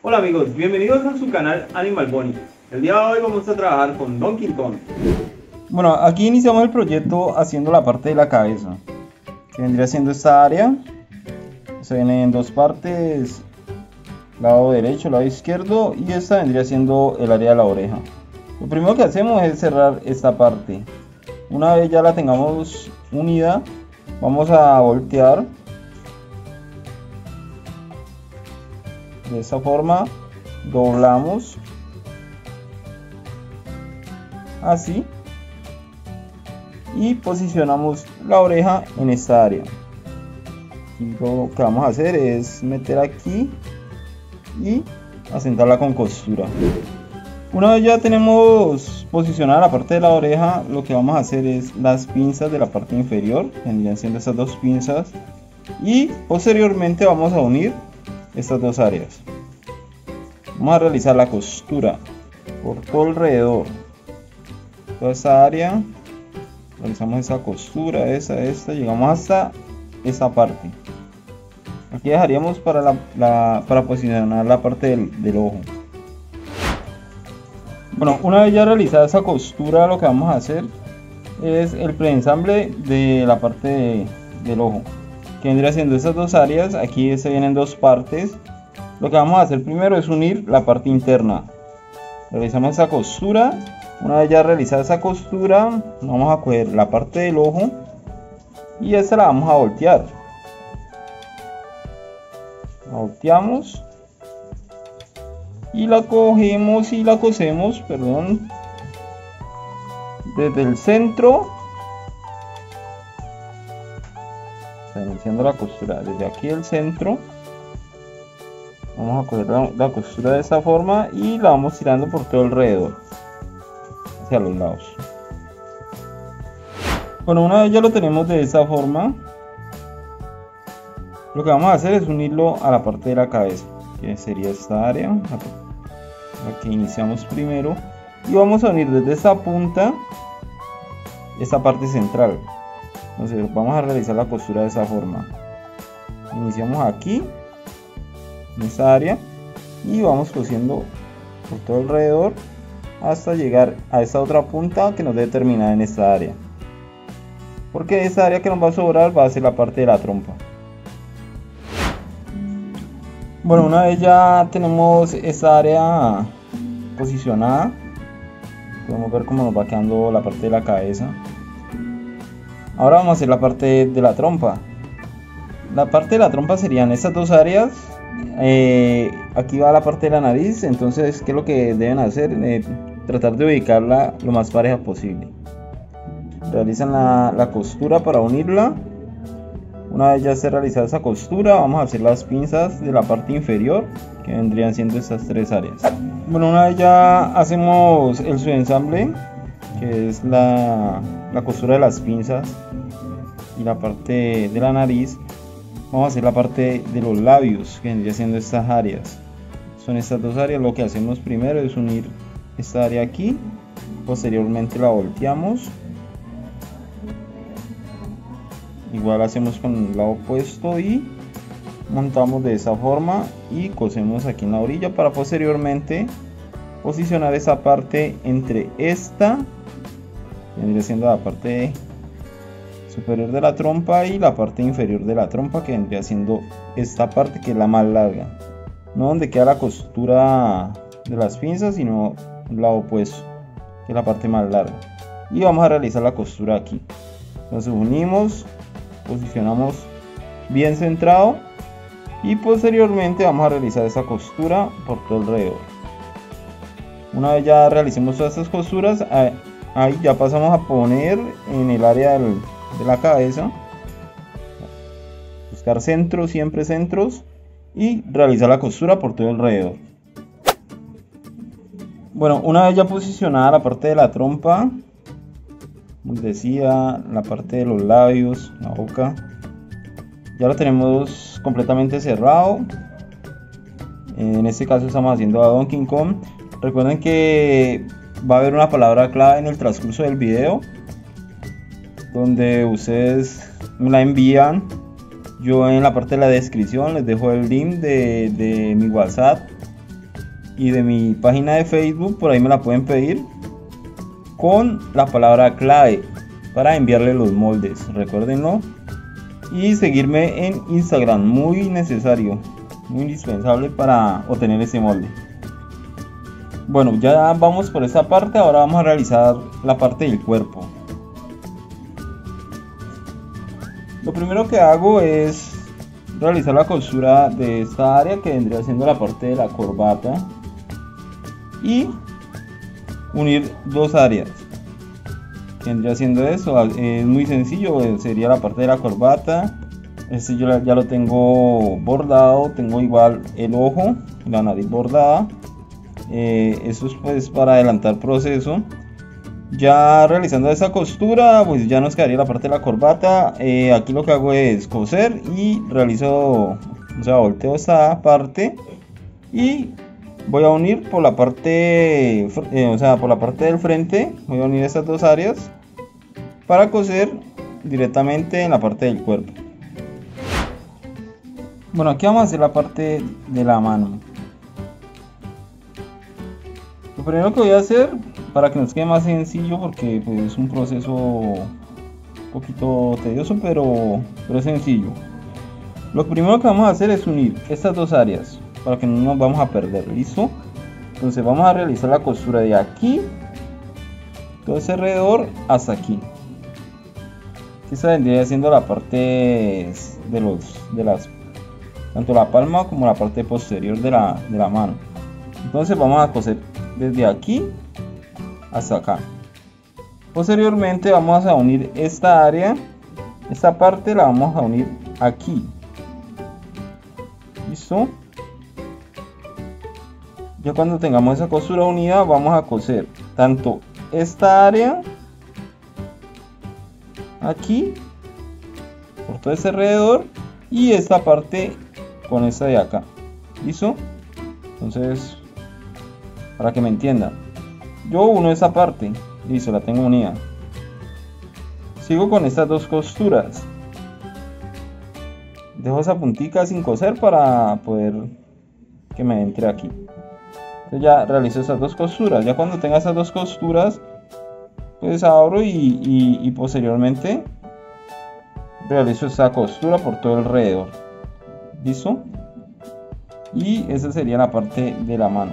Hola amigos, bienvenidos a su canal Animal Bunny. El día de hoy vamos a trabajar con Donkey Kong. Bueno, aquí iniciamos el proyecto haciendo la parte de la cabeza, que vendría siendo esta área. Se viene en dos partes, lado derecho, lado izquierdo, y esta vendría siendo el área de la oreja. Lo primero que hacemos es cerrar esta parte. Una vez ya la tengamos unida, vamos a voltear de esta forma, doblamos así y posicionamos la oreja en esta área. Y lo que vamos a hacer es meter aquí y asentarla con costura. Una vez ya tenemos posicionada la parte de la oreja, lo que vamos a hacer es las pinzas de la parte inferior, vendrían siendo estas dos pinzas, y posteriormente vamos a unir estas dos áreas. Vamos a realizar la costura por todo alrededor, toda esta área. Realizamos esa costura, esta, llegamos hasta esta parte. Aquí dejaríamos para posicionar la parte del ojo. Bueno, una vez ya realizada esa costura, lo que vamos a hacer es el preensamble de la parte del ojo, que vendría siendo estas dos áreas. Aquí se vienen dos partes. Lo que vamos a hacer primero es unir la parte interna. Realizamos esa costura. Una vez ya realizada esa costura, vamos a coger la parte del ojo y esta la vamos a voltear. La volteamos y la cogemos y la cosemos, desde el centro, iniciando la costura desde aquí el centro. Vamos a coger la costura de esta forma y la vamos tirando por todo alrededor, hacia los lados. Bueno, una vez ya lo tenemos de esta forma, lo que vamos a hacer es unirlo a la parte de la cabeza, que sería esta área, la que iniciamos primero, y vamos a unir desde esta punta esta parte central. Entonces vamos a realizar la costura de esa forma. Iniciamos aquí en esta área y vamos cosiendo por todo alrededor hasta llegar a esta otra punta que nos debe terminar en esta área, porque esta área que nos va a sobrar va a ser la parte de la trompa. Bueno, una vez ya tenemos esta área posicionada, podemos ver cómo nos va quedando la parte de la cabeza. Ahora vamos a hacer la parte de la trompa. La parte de la trompa serían estas dos áreas. Aquí va la parte de la nariz. Entonces, ¿qué es lo que deben hacer? Tratar de ubicarla lo más pareja posible. Realizan la costura para unirla. Una vez ya esté realizada esa costura, vamos a hacer las pinzas de la parte inferior, que vendrían siendo estas tres áreas. Bueno, una vez ya hacemos el subensamble, que es la costura de las pinzas y la parte de la nariz, vamos a hacer la parte de los labios, que vendría siendo estas áreas. Son estas dos áreas. Lo que hacemos primero es unir esta área aquí, posteriormente la volteamos. Igual hacemos con el lado opuesto y montamos de esa forma y cosemos aquí en la orilla para posteriormente posicionar esa parte entre esta, que vendría siendo la parte superior de la trompa, y la parte inferior de la trompa, que vendría siendo esta parte, que es la más larga, no donde queda la costura de las pinzas, sino el lado opuesto, que es la parte más larga. Y vamos a realizar la costura aquí. Entonces unimos, posicionamos bien centrado y posteriormente vamos a realizar esa costura por todo alrededor. Una vez ya realicemos todas estas costuras, ahí ya pasamos a poner en el área de la cabeza, buscar centros, siempre centros, y realizar la costura por todo alrededor. Bueno, una vez ya posicionada la parte de la trompa, como decía, la parte de los labios, la boca, ya lo tenemos completamente cerrado. En este caso estamos haciendo a Donkey Kong. Recuerden que va a haber una palabra clave en el transcurso del video, donde ustedes me la envían. Yo en la parte de la descripción les dejo el link de mi WhatsApp y de mi página de Facebook, por ahí me la pueden pedir con la palabra clave para enviarle los moldes, recuérdenlo. Y seguirme en Instagram, muy necesario, muy indispensable para obtener ese molde. Bueno, ya vamos por esta parte. Ahora vamos a realizar la parte del cuerpo. Lo primero que hago es realizar la costura de esta área, que vendría siendo la parte de la corbata, y unir dos áreas, que vendría siendo eso. Es muy sencillo, sería la parte de la corbata. Este yo ya lo tengo bordado, tengo igual el ojo, la nariz bordada. Eso es pues para adelantar proceso. Ya realizando esa costura, pues ya nos quedaría la parte de la corbata. Aquí lo que hago es coser y realizo, o sea, volteo esta parte y voy a unir por la parte, por la parte del frente. Voy a unir estas dos áreas para coser directamente en la parte del cuerpo. Bueno, aquí vamos a hacer la parte de la mano. Lo primero que voy a hacer, para que nos quede más sencillo, porque pues, es un proceso un poquito tedioso, pero es sencillo. Lo primero que vamos a hacer es unir estas dos áreas para que no nos vamos a perder. ¿Listo? Entonces vamos a realizar la costura de aquí, todo ese alrededor, hasta aquí. Esta vendría siendo la parte de las, tanto la palma como la parte posterior de la mano. Entonces vamos a coser desde aquí hasta acá. Posteriormente vamos a unir esta área, esta parte la vamos a unir aquí. ¿Listo? Ya cuando tengamos esa costura unida, vamos a coser tanto esta área aquí por todo este alrededor y esta parte con esta de acá. ¿Listo? Entonces, para que me entiendan, yo uno esta parte, listo, la tengo unida. Sigo con estas dos costuras. Dejo esa puntica sin coser para poder que me entre aquí. Entonces ya realizo estas dos costuras. Ya cuando tenga estas dos costuras, pues abro y posteriormente realizo esta costura por todo alrededor. ¿Listo? Y esa sería la parte de la mano.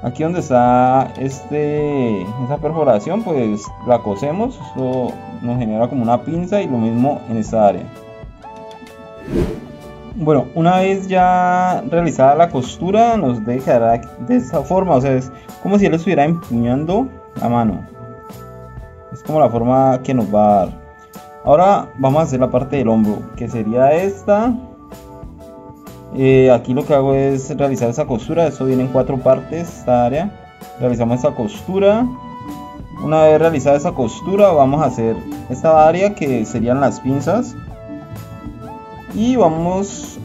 Aquí donde está esa perforación, pues la cosemos. Esto nos genera como una pinza, y lo mismo en esta área. Bueno, una vez ya realizada la costura, nos dejará de esta forma. O sea, es como si él estuviera empuñando la mano. Es como la forma que nos va a dar. Ahora vamos a hacer la parte del hombro, que sería esta. Aquí lo que hago es realizar esa costura. Esto viene en 4 partes, esta área. Realizamos esa costura. Una vez realizada esa costura, vamos a hacer esta área, que serían las pinzas, y vamos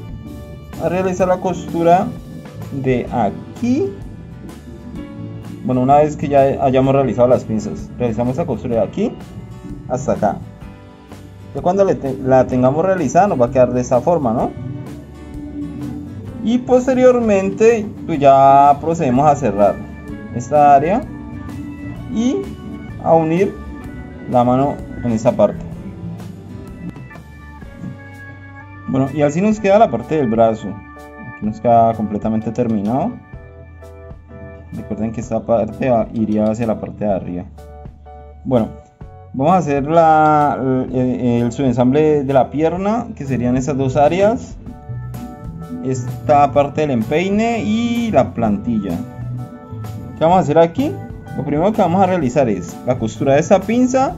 a realizar la costura de aquí. Bueno, una vez que ya hayamos realizado las pinzas, realizamos esa costura de aquí hasta acá. Ya cuando la tengamos realizada, nos va a quedar de esta forma, ¿no? Y posteriormente pues ya procedemos a cerrar esta área y a unir la mano en esta parte. Bueno, y así nos queda la parte del brazo. Aquí nos queda completamente terminado. Recuerden que esta parte iría hacia la parte de arriba. Bueno, vamos a hacer el subensamble de la pierna, que serían esas dos áreas. Esta parte del empeine y la plantilla. ¿Qué vamos a hacer aquí? Lo primero que vamos a realizar es la costura de esta pinza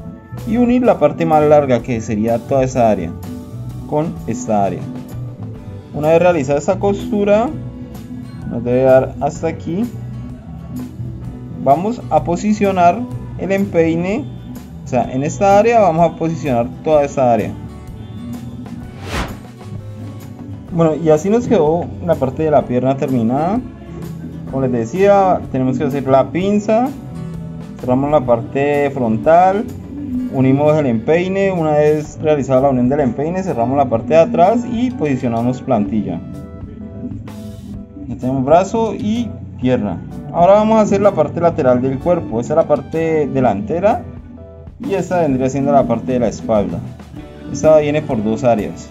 y unir la parte más larga, que sería toda esa área, con esta área. Una vez realizada esta costura, nos debe dar hasta aquí. Vamos a posicionar el empeine, o sea, en esta área vamos a posicionar toda esta área. Bueno, y así nos quedó la parte de la pierna terminada. Como les decía, tenemos que hacer la pinza, cerramos la parte frontal, unimos el empeine. Una vez realizada la unión del empeine, cerramos la parte de atrás y posicionamos plantilla. Ya tenemos brazo y pierna. Ahora vamos a hacer la parte lateral del cuerpo. Esta es la parte delantera y esta vendría siendo la parte de la espalda. Esta viene por dos áreas.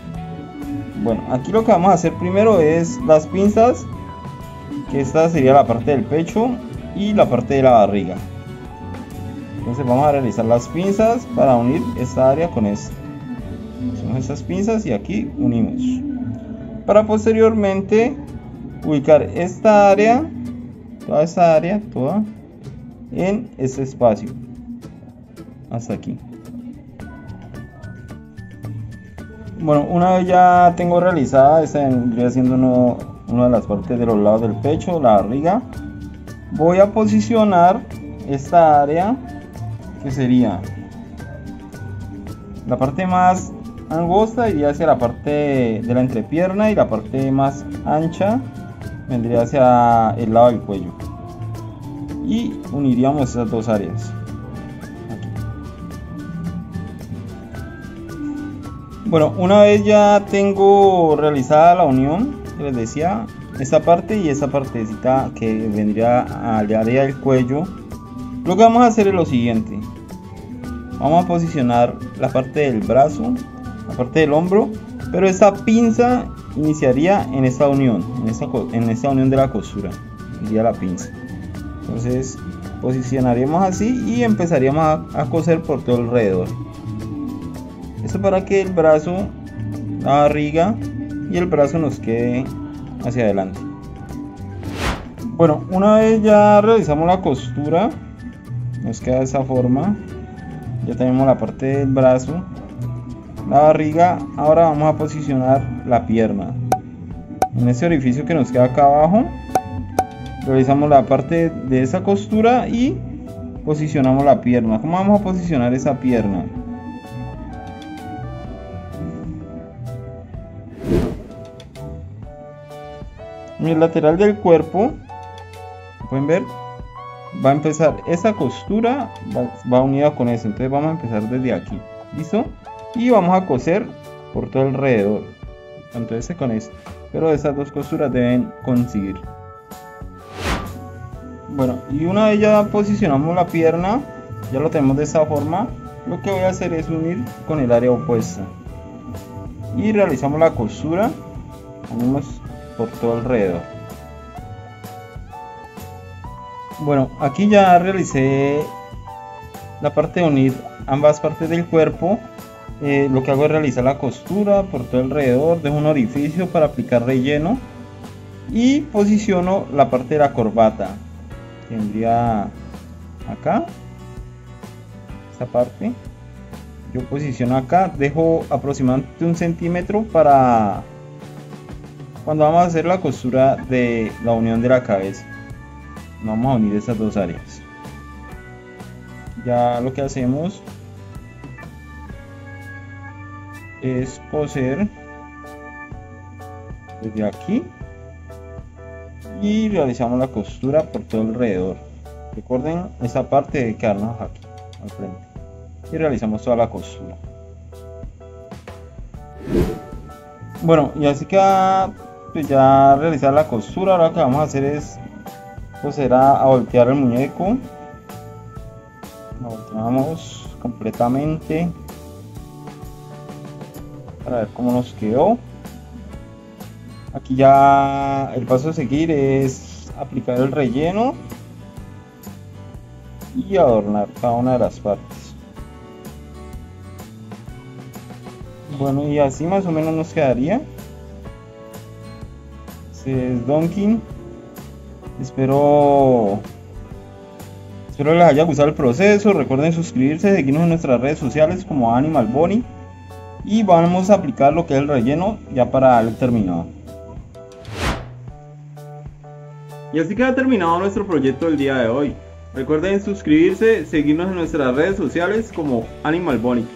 Bueno, aquí lo que vamos a hacer primero es las pinzas, que esta sería la parte del pecho y la parte de la barriga. Entonces vamos a realizar las pinzas para unir esta área con esta. Hacemos estas pinzas y aquí unimos, para posteriormente ubicar esta área, toda esta área, toda en este espacio, hasta aquí. Bueno, una vez ya tengo realizada, esta vendría siendo una de las partes de los lados del pecho, la barriga. Voy a posicionar esta área, que sería la parte más angosta, iría hacia la parte de la entrepierna, y la parte más ancha vendría hacia el lado del cuello, y uniríamos esas dos áreas. Bueno, una vez ya tengo realizada la unión, que les decía, esta parte y esta partecita que vendría al área del cuello, lo que vamos a hacer es lo siguiente. Vamos a posicionar la parte del brazo, la parte del hombro, pero esta pinza iniciaría en esta unión, en esta unión de la costura, iría la pinza. Entonces posicionaríamos así y empezaríamos a coser por todo alrededor. Esto para que el brazo, la barriga y el brazo nos quede hacia adelante. Bueno, una vez ya realizamos la costura, nos queda de esa forma. Ya tenemos la parte del brazo, la barriga. Ahora vamos a posicionar la pierna. En este orificio que nos queda acá abajo, realizamos la parte de esa costura y posicionamos la pierna. ¿Cómo vamos a posicionar esa pierna? En el lateral del cuerpo, pueden ver, va a empezar esa costura, va unida con eso. Entonces vamos a empezar desde aquí, listo, y vamos a coser por todo alrededor, tanto este con este, pero esas dos costuras deben coincidir. Bueno, y una vez ya posicionamos la pierna, ya lo tenemos de esta forma, lo que voy a hacer es unir con el área opuesta y realizamos la costura, unimos por todo alrededor. Bueno, aquí ya realicé la parte de unir ambas partes del cuerpo. Lo que hago es realizar la costura por todo alrededor, dejo un orificio para aplicar relleno y posiciono la parte de la corbata, que vendría acá, esta parte. Yo posiciono acá, dejo aproximadamente 1 centímetro para cuando vamos a hacer la costura de la unión de la cabeza. Vamos a unir estas dos áreas. Ya lo que hacemos es coser desde aquí y realizamos la costura por todo alrededor. Recuerden, esta parte debe quedarnos aquí al frente y realizamos toda la costura. Bueno, y así queda pues ya realizar la costura. Ahora lo que vamos a hacer es coser a voltear el muñeco. Lo volteamos completamente para ver cómo nos quedó. Aquí ya el paso a seguir es aplicar el relleno y adornar cada una de las partes. Bueno, y así más o menos nos quedaría. Este es Donkin. Espero les haya gustado el proceso. Recuerden suscribirse, seguirnos en nuestras redes sociales como Animal Bunny. Y vamos a aplicar lo que es el relleno ya para el terminado. Y así queda terminado nuestro proyecto del día de hoy. Recuerden suscribirse, seguirnos en nuestras redes sociales como Animal Bunny.